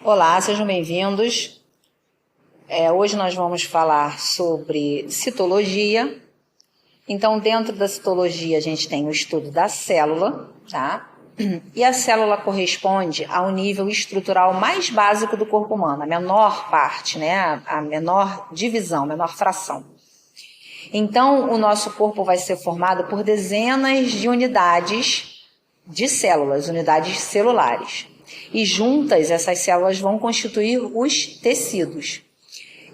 Olá, sejam bem-vindos. Hoje nós vamos falar sobre citologia. Então, dentro da citologia, a gente tem o estudo da célula, tá? E a célula corresponde ao nível estrutural mais básico do corpo humano, a menor parte, né? A menor divisão, a menor fração. Então, o nosso corpo vai ser formado por dezenas de unidades de células, unidades celulares. E juntas, essas células vão constituir os tecidos.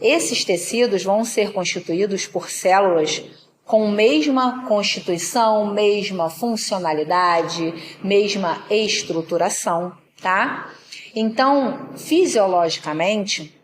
Esses tecidos vão ser constituídos por células com mesma constituição, mesma funcionalidade, mesma estruturação, tá? Então, fisiologicamente,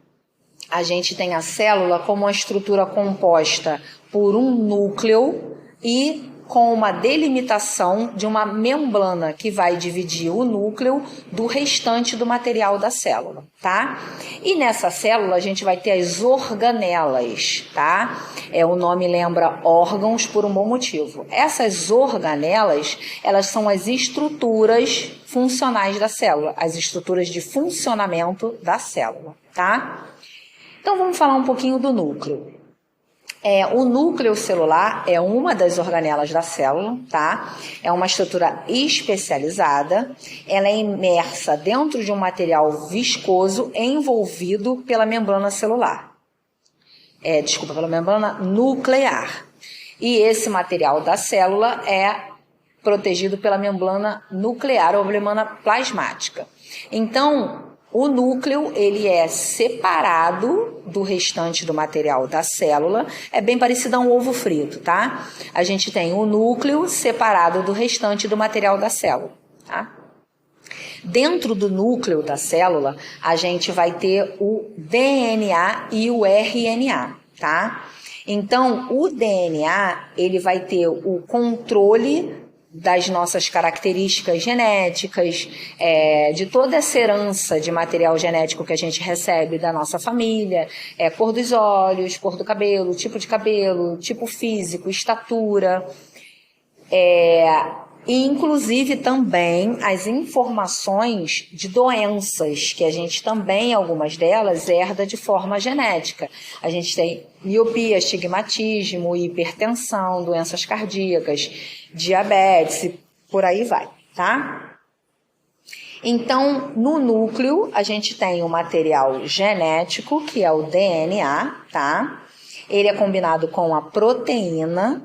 a gente tem a célula como uma estrutura composta por um núcleo e com uma delimitação de uma membrana que vai dividir o núcleo do restante do material da célula, tá? E nessa célula a gente vai ter as organelas, tá? O nome lembra órgãos por um bom motivo. Essas organelas, elas são as estruturas funcionais da célula, as estruturas de funcionamento da célula, tá? Então vamos falar um pouquinho do núcleo. O núcleo celular é uma das organelas da célula, tá? É uma estrutura especializada, ela é imersa dentro de um material viscoso envolvido pela membrana celular. Pela membrana nuclear. E esse material da célula é protegido pela membrana nuclear ou membrana plasmática. Então, o núcleo, ele é separado do restante do material da célula, é bem parecido a um ovo frito, tá? A gente tem o núcleo separado do restante do material da célula, tá? Dentro do núcleo da célula, a gente vai ter o DNA e o RNA, tá? Então, o DNA, ele vai ter o controle das nossas características genéticas, de toda essa herança de material genético que a gente recebe da nossa família, cor dos olhos, cor do cabelo, tipo físico, estatura, e inclusive também as informações de doenças, que a gente também, algumas delas, herda de forma genética. A gente tem miopia, astigmatismo, hipertensão, doenças cardíacas, diabetes, e por aí vai, tá? Então, no núcleo, a gente tem o material genético, que é o DNA, tá? Ele é combinado com a proteína,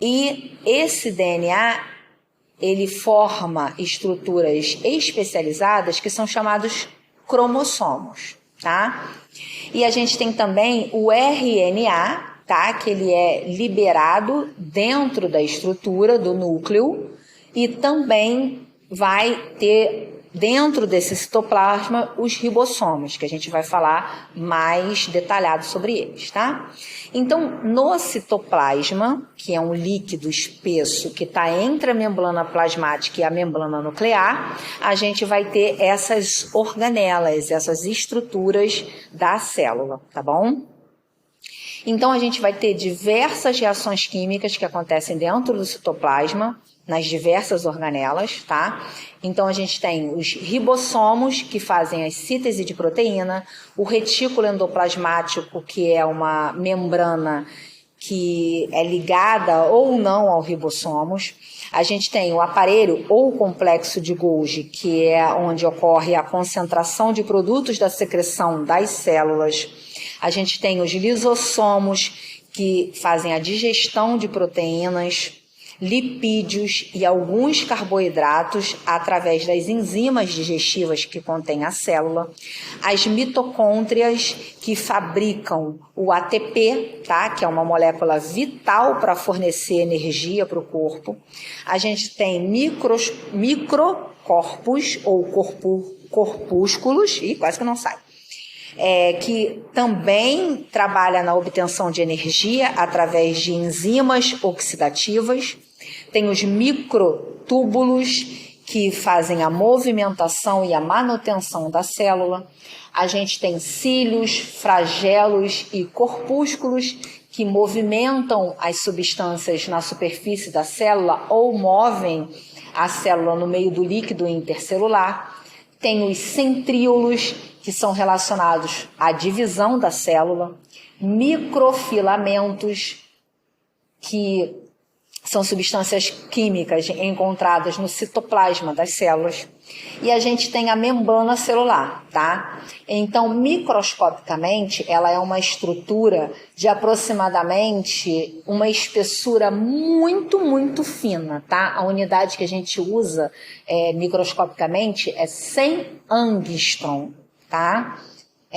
e esse DNA, ele forma estruturas especializadas que são chamados cromossomos, tá? E a gente tem também o RNA, tá? Que ele é liberado dentro da estrutura do núcleo e também vai ter dentro desse citoplasma os ribossomos, que a gente vai falar mais detalhado sobre eles, tá? Então, no citoplasma, que é um líquido espesso que está entre a membrana plasmática e a membrana nuclear, a gente vai ter essas organelas, essas estruturas da célula, tá bom? Então, a gente vai ter diversas reações químicas que acontecem dentro do citoplasma, nas diversas organelas, tá? Então, a gente tem os ribossomos, que fazem a síntese de proteína, o retículo endoplasmático, que é uma membrana que é ligada ou não aos ribossomos. A gente tem o aparelho ou complexo de Golgi, que é onde ocorre a concentração de produtos da secreção das células. A gente tem os lisossomos, que fazem a digestão de proteínas, lipídios e alguns carboidratos através das enzimas digestivas que contém a célula, as mitocôndrias que fabricam o ATP, tá? Que é uma molécula vital para fornecer energia para o corpo. A gente tem microcorpos ou corpúsculos, quase que não sai, que também trabalha na obtenção de energia através de enzimas oxidativas. Tem os microtúbulos, que fazem a movimentação e a manutenção da célula. A gente tem cílios, flagelos e corpúsculos, que movimentam as substâncias na superfície da célula ou movem a célula no meio do líquido intercelular. tem os centríolos, que são relacionados à divisão da célula, microfilamentos, que são substâncias químicas encontradas no citoplasma das células, e a gente tem a membrana celular, tá? Então, microscopicamente, ela é uma estrutura de aproximadamente uma espessura muito, muito fina, tá? A unidade que a gente usa microscopicamente é 100 angstrom, tá?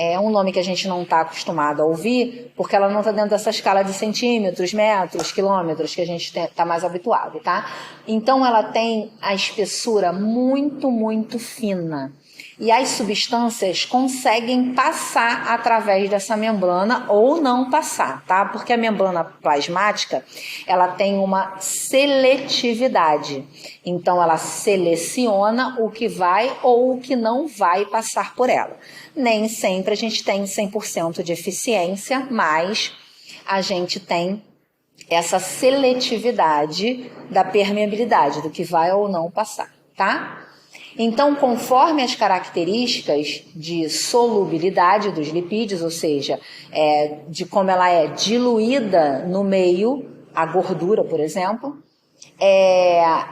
É um nome que a gente não está acostumado a ouvir, porque ela não está dentro dessa escala de centímetros, metros, quilômetros, que a gente está mais habituado, tá? Então, ela tem a espessura muito, muito fina. E as substâncias conseguem passar através dessa membrana ou não passar, tá? Porque a membrana plasmática, ela tem uma seletividade. Então, ela seleciona o que vai ou o que não vai passar por ela. Nem sempre a gente tem 100% de eficiência, mas a gente tem essa seletividade da permeabilidade, do que vai ou não passar, tá? Então, conforme as características de solubilidade dos lipídios, ou seja, de como ela é diluída no meio, a gordura, por exemplo,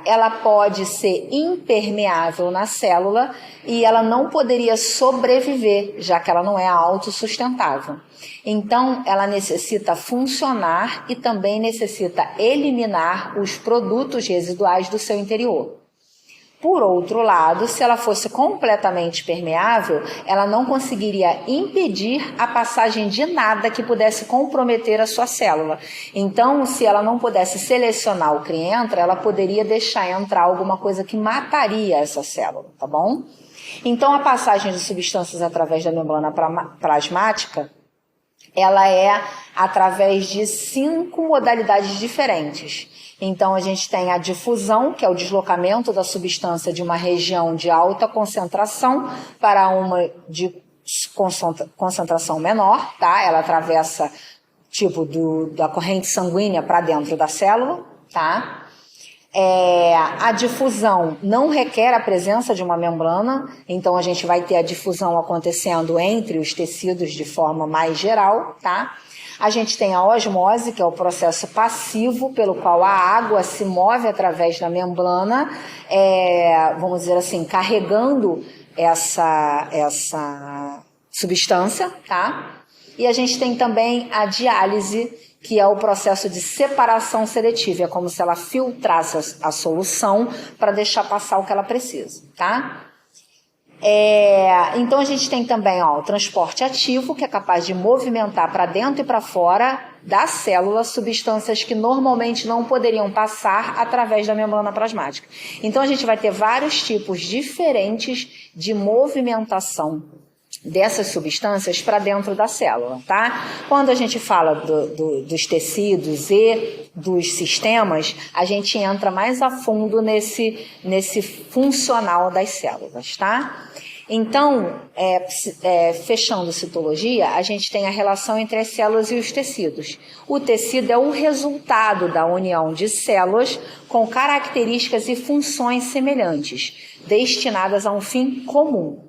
ela pode ser impermeável na célula e ela não poderia sobreviver, já que ela não é autossustentável. Então, ela necessita funcionar e também necessita eliminar os produtos residuais do seu interior. Por outro lado, se ela fosse completamente permeável, ela não conseguiria impedir a passagem de nada que pudesse comprometer a sua célula. Então, se ela não pudesse selecionar o que entra, ela poderia deixar entrar alguma coisa que mataria essa célula, tá bom? Então, a passagem de substâncias através da membrana plasmática, ela é através de 5 modalidades diferentes. Então, a gente tem a difusão, que é o deslocamento da substância de uma região de alta concentração para uma de concentração menor, tá? Ela atravessa, da corrente sanguínea para dentro da célula, tá? A difusão não requer a presença de uma membrana, então a gente vai ter a difusão acontecendo entre os tecidos de forma mais geral, tá? A gente tem a osmose, que é o processo passivo pelo qual a água se move através da membrana, vamos dizer assim, carregando essa substância, tá? E a gente tem também a diálise, que é o processo de separação seletiva, é como se ela filtrasse a solução para deixar passar o que ela precisa, tá? Então a gente tem também o transporte ativo, que é capaz de movimentar para dentro e para fora da célula substâncias que normalmente não poderiam passar através da membrana plasmática. Então a gente vai ter vários tipos diferentes de movimentação dessas substâncias para dentro da célula, tá? Quando a gente fala dos tecidos e dos sistemas, a gente entra mais a fundo nesse funcional das células, tá? Então, fechando citologia, a gente tem a relação entre as células e os tecidos. O tecido é o resultado da união de células com características e funções semelhantes, destinadas a um fim comum.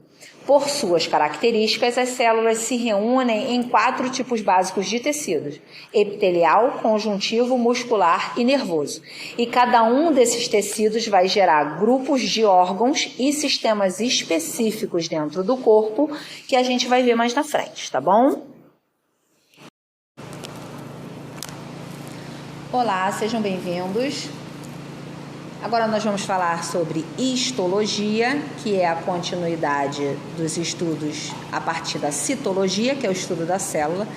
Por suas características, as células se reúnem em 4 tipos básicos de tecidos: epitelial, conjuntivo, muscular e nervoso. E cada um desses tecidos vai gerar grupos de órgãos e sistemas específicos dentro do corpo, que a gente vai ver mais na frente, tá bom? Olá, sejam bem-vindos. Agora nós vamos falar sobre histologia, que é a continuidade dos estudos a partir da citologia, que é o estudo da célula,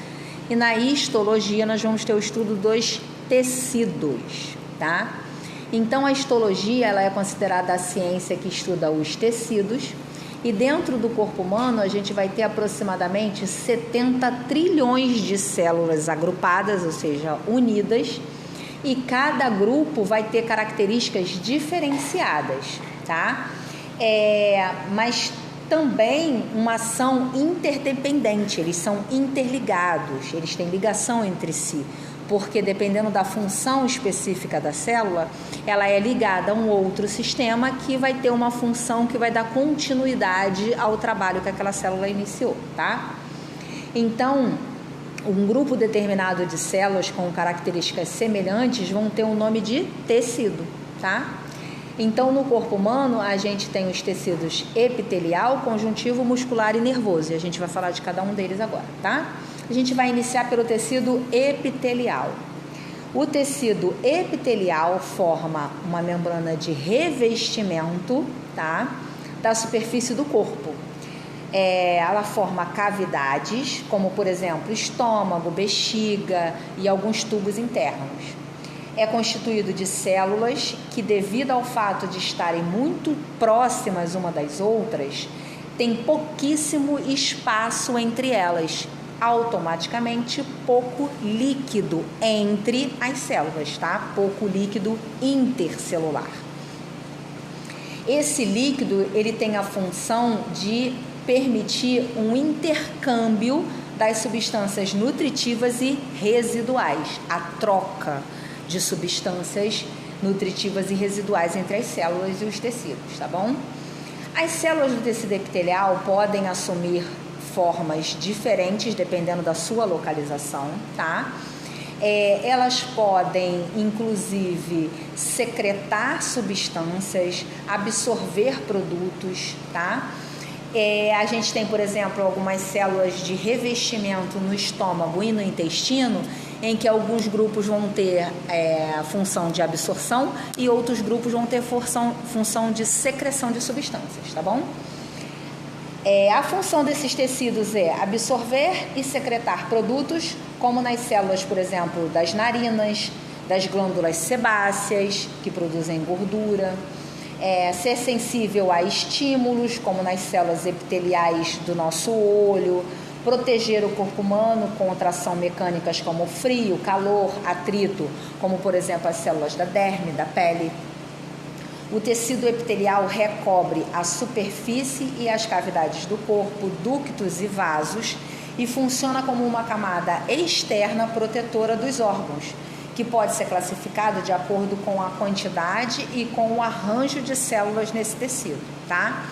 e na histologia nós vamos ter o estudo dos tecidos, tá? Então a histologia, ela é considerada a ciência que estuda os tecidos, e dentro do corpo humano a gente vai ter aproximadamente 70 trilhões de células agrupadas, ou seja, unidas, e cada grupo vai ter características diferenciadas, tá? Mas também uma ação interdependente, eles são interligados, eles têm ligação entre si. porque dependendo da função específica da célula, ela é ligada a um outro sistema que vai ter uma função que vai dar continuidade ao trabalho que aquela célula iniciou, tá? Então, um grupo determinado de células com características semelhantes vão ter um nome de tecido, tá? Então, no corpo humano, a gente tem os tecidos epitelial, conjuntivo, muscular e nervoso. E a gente vai falar de cada um deles agora, tá? A gente vai iniciar pelo tecido epitelial. O tecido epitelial forma uma membrana de revestimento, tá? Da superfície do corpo. Ela forma cavidades, como, por exemplo, estômago, bexiga e alguns tubos internos. É constituído de células que, devido ao fato de estarem muito próximas uma das outras, tem pouquíssimo espaço entre elas, automaticamente pouco líquido entre as células, tá? Pouco líquido intercelular. Esse líquido, ele tem a função de permitir um intercâmbio das substâncias nutritivas e residuais, a troca de substâncias nutritivas e residuais entre as células e os tecidos, tá bom? As células do tecido epitelial podem assumir formas diferentes dependendo da sua localização, tá? Elas podem, inclusive, secretar substâncias, absorver produtos, tá? A gente tem, por exemplo, algumas células de revestimento no estômago e no intestino, em que alguns grupos vão ter função de absorção e outros grupos vão ter função de secreção de substâncias, tá bom? A função desses tecidos é absorver e secretar produtos, como nas células, por exemplo, das narinas, das glândulas sebáceas, que produzem gordura, ser sensível a estímulos, como nas células epiteliais do nosso olho, proteger o corpo humano contra ação mecânicas como frio, calor, atrito, como, por exemplo, as células da derme, da pele. O tecido epitelial recobre a superfície e as cavidades do corpo, ductos e vasos, e funciona como uma camada externa protetora dos órgãos, que pode ser classificado de acordo com a quantidade e com o arranjo de células nesse tecido, tá?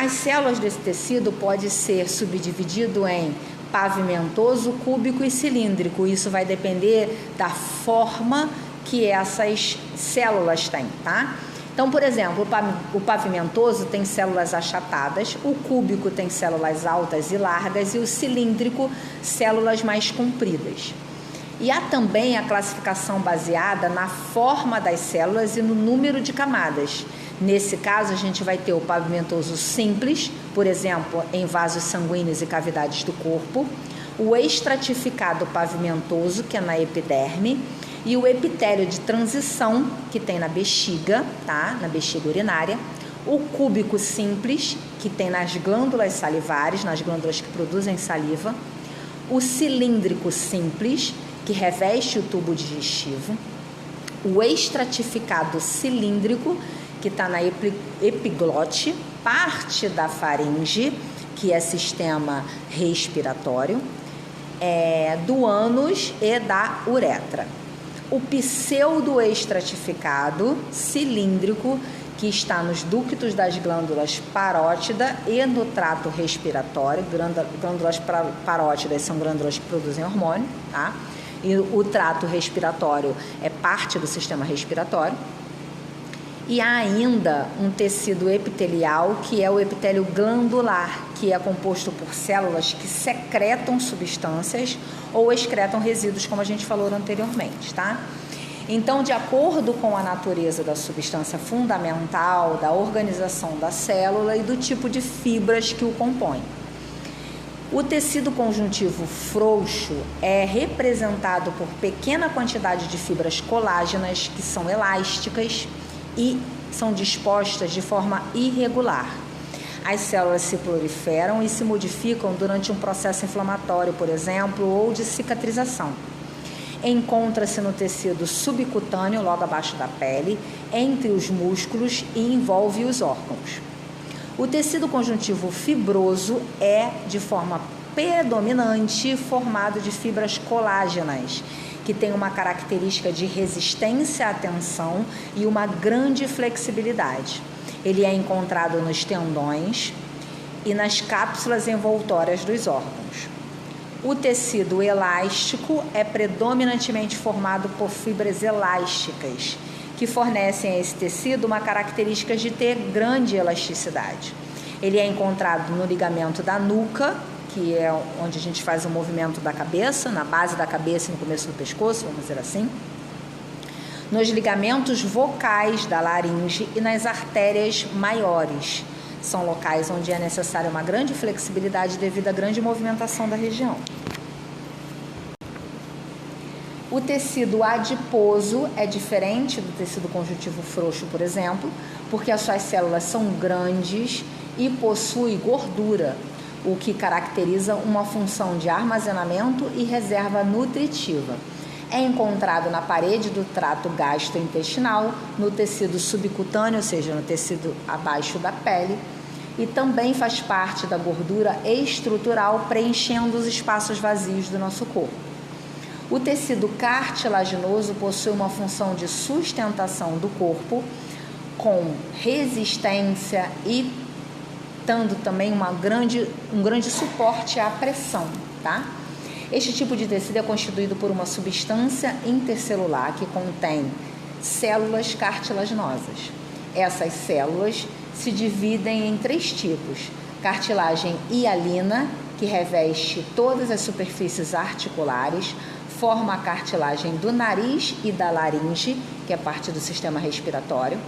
As células desse tecido podem ser subdividido em pavimentoso, cúbico e cilíndrico. Isso vai depender da forma que essas células têm, tá? Então, por exemplo, o pavimentoso tem células achatadas, o cúbico tem células altas e largas e o cilíndrico, células mais compridas. E há também a classificação baseada na forma das células e no número de camadas. Nesse caso, a gente vai ter o pavimentoso simples, por exemplo, em vasos sanguíneos e cavidades do corpo, o estratificado pavimentoso, que é na epiderme, e o epitélio de transição, que tem na bexiga, tá? Na bexiga urinária, o cúbico simples, que tem nas glândulas salivares, nas glândulas que produzem saliva, o cilíndrico simples, que reveste o tubo digestivo, o estratificado cilíndrico, que está na epiglote, parte da faringe, que é sistema respiratório, do ânus e da uretra. O pseudoestratificado cilíndrico, que está nos ductos das glândulas parótida e no trato respiratório. Glândulas parótidas são glândulas que produzem hormônio, tá? E o trato respiratório é parte do sistema respiratório. E há ainda um tecido epitelial, que é o epitélio glandular, que é composto por células que secretam substâncias ou excretam resíduos, como a gente falou anteriormente, tá? Então, de acordo com a natureza da substância fundamental, da organização da célula e do tipo de fibras que o compõem. O tecido conjuntivo frouxo é representado por pequena quantidade de fibras colágenas, que são elásticas e são dispostas de forma irregular. As células se proliferam e se modificam durante um processo inflamatório, por exemplo, ou de cicatrização. Encontra-se no tecido subcutâneo, logo abaixo da pele, entre os músculos e envolve os órgãos. O tecido conjuntivo fibroso é de forma predominante formado de fibras colágenas, que tem uma característica de resistência à tensão e uma grande flexibilidade. Ele é encontrado nos tendões e nas cápsulas envoltórias dos órgãos. O tecido elástico é predominantemente formado por fibras elásticas, que fornecem a esse tecido uma característica de ter grande elasticidade. Ele é encontrado no ligamento da nuca, que é onde a gente faz o movimento da cabeça, na base da cabeça e no começo do pescoço, vamos dizer assim, nos ligamentos vocais da laringe e nas artérias maiores. São locais onde é necessária uma grande flexibilidade devido à grande movimentação da região. O tecido adiposo é diferente do tecido conjuntivo frouxo, por exemplo, porque as suas células são grandes e possui gordura, o que caracteriza uma função de armazenamento e reserva nutritiva. É encontrado na parede do trato gastrointestinal, no tecido subcutâneo, ou seja, no tecido abaixo da pele, e também faz parte da gordura estrutural preenchendo os espaços vazios do nosso corpo. O tecido cartilaginoso possui uma função de sustentação do corpo, com resistência e dando também um grande suporte à pressão, tá? Este tipo de tecido é constituído por uma substância intercelular que contém células cartilaginosas. Essas células se dividem em 3 tipos: cartilagem hialina, que reveste todas as superfícies articulares, forma a cartilagem do nariz e da laringe, que é parte do sistema respiratório;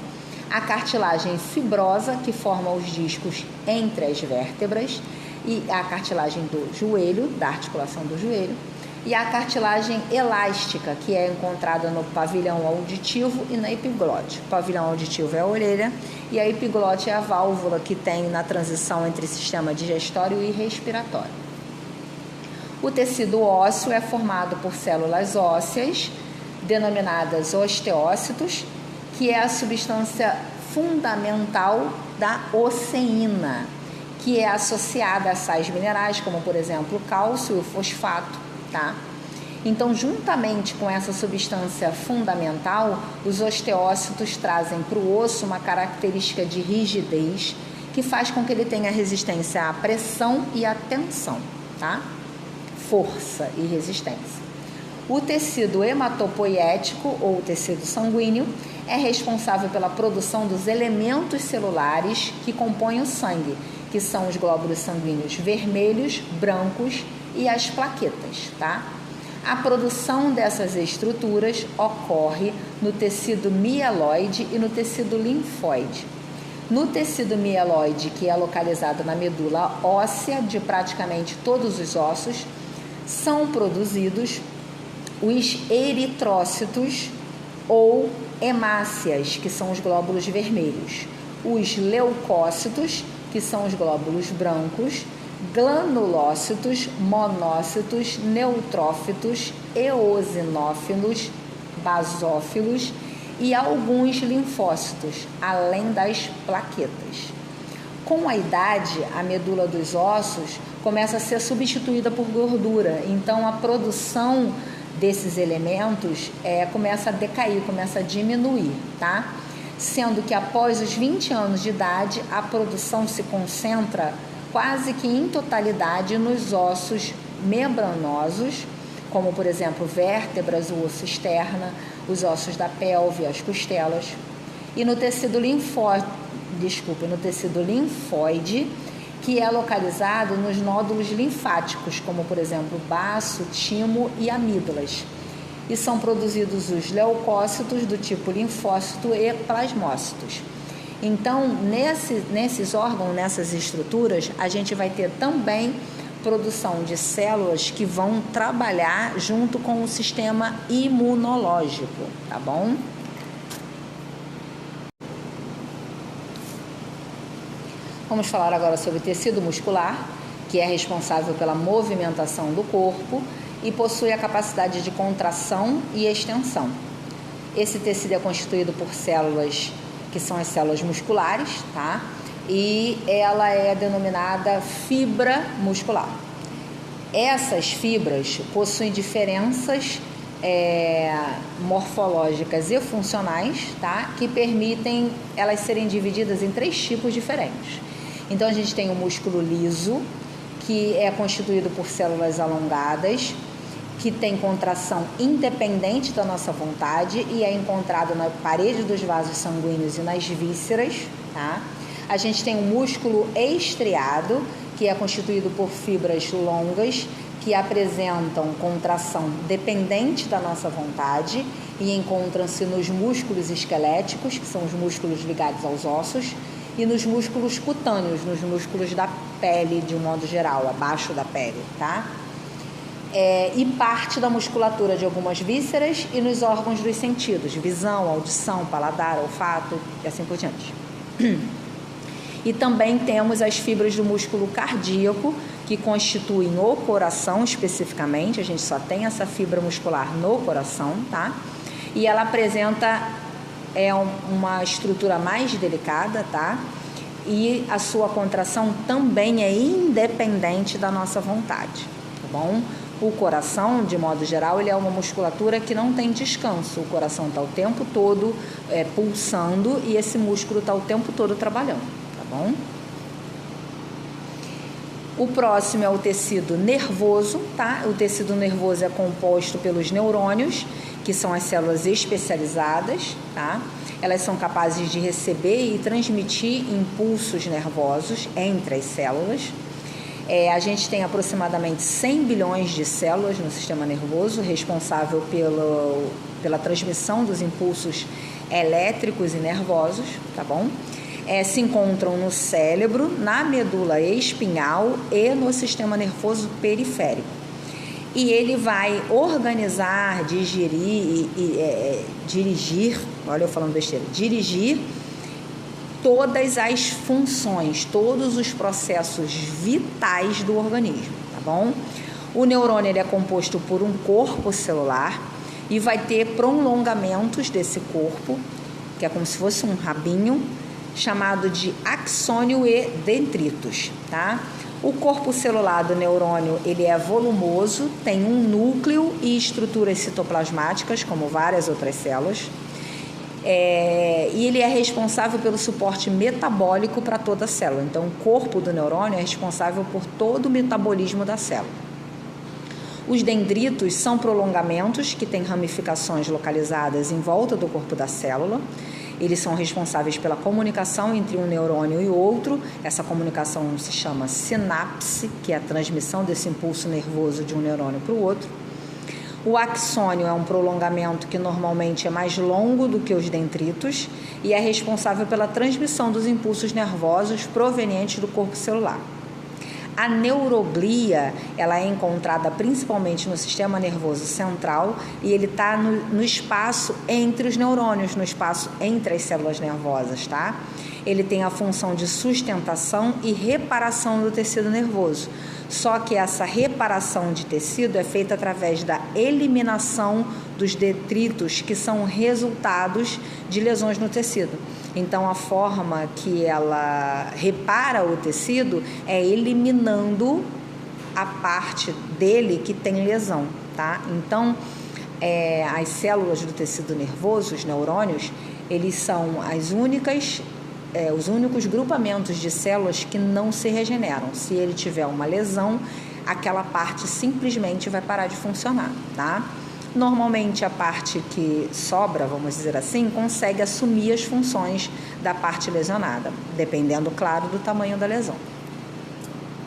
a cartilagem fibrosa, que forma os discos entre as vértebras, e a cartilagem do joelho, da articulação do joelho, e a cartilagem elástica, que é encontrada no pavilhão auditivo e na epiglote. O pavilhão auditivo é a orelha e a epiglote é a válvula que tem na transição entre sistema digestório e respiratório. O tecido ósseo é formado por células ósseas, denominadas osteócitos, que é a substância fundamental da osseína, que é associada a sais minerais, como por exemplo o cálcio e o fosfato, tá? Então, juntamente com essa substância fundamental, os osteócitos trazem para o osso uma característica de rigidez que faz com que ele tenha resistência à pressão e à tensão, tá? Força e resistência. O tecido hematopoiético, ou tecido sanguíneo, é responsável pela produção dos elementos celulares que compõem o sangue, que são os glóbulos sanguíneos vermelhos, brancos e as plaquetas, tá? A produção dessas estruturas ocorre no tecido mieloide e no tecido linfóide. No tecido mieloide, que é localizado na medula óssea de praticamente todos os ossos, são produzidos os eritrócitos ou hemácias, que são os glóbulos vermelhos, os leucócitos, que são os glóbulos brancos, granulócitos, monócitos, neutrófitos, eosinófilos, basófilos e alguns linfócitos, além das plaquetas. Com a idade, a medula dos ossos começa a ser substituída por gordura, então a produção desses elementos começa a decair, começa a diminuir, tá? Sendo que após os 20 anos de idade, a produção se concentra quase que em totalidade nos ossos membranosos, como por exemplo vértebras, o osso externo, os ossos da pelve, as costelas, e no tecido linfóide, que é localizado nos nódulos linfáticos, como por exemplo baço, timo e amígdalas. E são produzidos os leucócitos do tipo linfócito e plasmócitos. Então, nesses órgãos, nessas estruturas, a gente vai ter também produção de células que vão trabalhar junto com o sistema imunológico, tá bom? Vamos falar agora sobre o tecido muscular, que é responsável pela movimentação do corpo e possui a capacidade de contração e extensão. Esse tecido é constituído por células que são as células musculares, tá? E ela é denominada fibra muscular. Essas fibras possuem diferenças morfológicas e funcionais, tá? Que permitem elas serem divididas em 3 tipos diferentes. Então, a gente tem o músculo liso, que é constituído por células alongadas, que tem contração independente da nossa vontade e é encontrado na parede dos vasos sanguíneos e nas vísceras, tá? A gente tem o músculo estriado, que é constituído por fibras longas, que apresentam contração dependente da nossa vontade e encontram-se nos músculos esqueléticos, que são os músculos ligados aos ossos, e nos músculos cutâneos, nos músculos da pele, de um modo geral, abaixo da pele, tá? E parte da musculatura de algumas vísceras e nos órgãos dos sentidos, visão, audição, paladar, olfato e assim por diante. E também temos as fibras do músculo cardíaco, que constituem o coração especificamente, a gente só tem essa fibra muscular no coração, tá? E ela apresenta uma estrutura mais delicada, tá? E a sua contração também é independente da nossa vontade, tá bom? O coração, de modo geral, ele é uma musculatura que não tem descanso. O coração está o tempo todo pulsando e esse músculo está o tempo todo trabalhando, tá bom? O próximo é o tecido nervoso, tá? O tecido nervoso é composto pelos neurônios, que são as células especializadas, tá? Elas são capazes de receber e transmitir impulsos nervosos entre as células. A gente tem aproximadamente 100 bilhões de células no sistema nervoso, responsável pela transmissão dos impulsos elétricos e nervosos, tá bom? Se encontram no cérebro, na medula espinhal e no sistema nervoso periférico. E ele vai organizar, dirigir, olha eu falando besteira, dirigir todas as funções, todos os processos vitais do organismo, tá bom? O neurônio ele é composto por um corpo celular e vai ter prolongamentos desse corpo, que é como se fosse um rabinho, chamado de axônio e dendritos, tá? O corpo celular do neurônio, ele é volumoso, tem um núcleo e estruturas citoplasmáticas, como várias outras células, e ele é responsável pelo suporte metabólico para toda a célula. Então, o corpo do neurônio é responsável por todo o metabolismo da célula. Os dendritos são prolongamentos que têm ramificações localizadas em volta do corpo da célula. Eles são responsáveis pela comunicação entre um neurônio e outro. Essa comunicação se chama sinapse, que é a transmissão desse impulso nervoso de um neurônio para o outro. O axônio é um prolongamento que normalmente é mais longo do que os dendritos e é responsável pela transmissão dos impulsos nervosos provenientes do corpo celular. A neuroglia, ela é encontrada principalmente no sistema nervoso central e ele está no espaço entre os neurônios, no espaço entre as células nervosas, tá? Ele tem a função de sustentação e reparação do tecido nervoso. Só que essa reparação de tecido é feita através da eliminação dos detritos, que são resultados de lesões no tecido. Então, a forma que ela repara o tecido é eliminando a parte dele que tem lesão, tá? Então, as células do tecido nervoso, os neurônios, eles são os únicos grupamentos de células que não se regeneram. Se ele tiver uma lesão, aquela parte simplesmente vai parar de funcionar, tá? Normalmente a parte que sobra, vamos dizer assim, consegue assumir as funções da parte lesionada, dependendo, claro, do tamanho da lesão.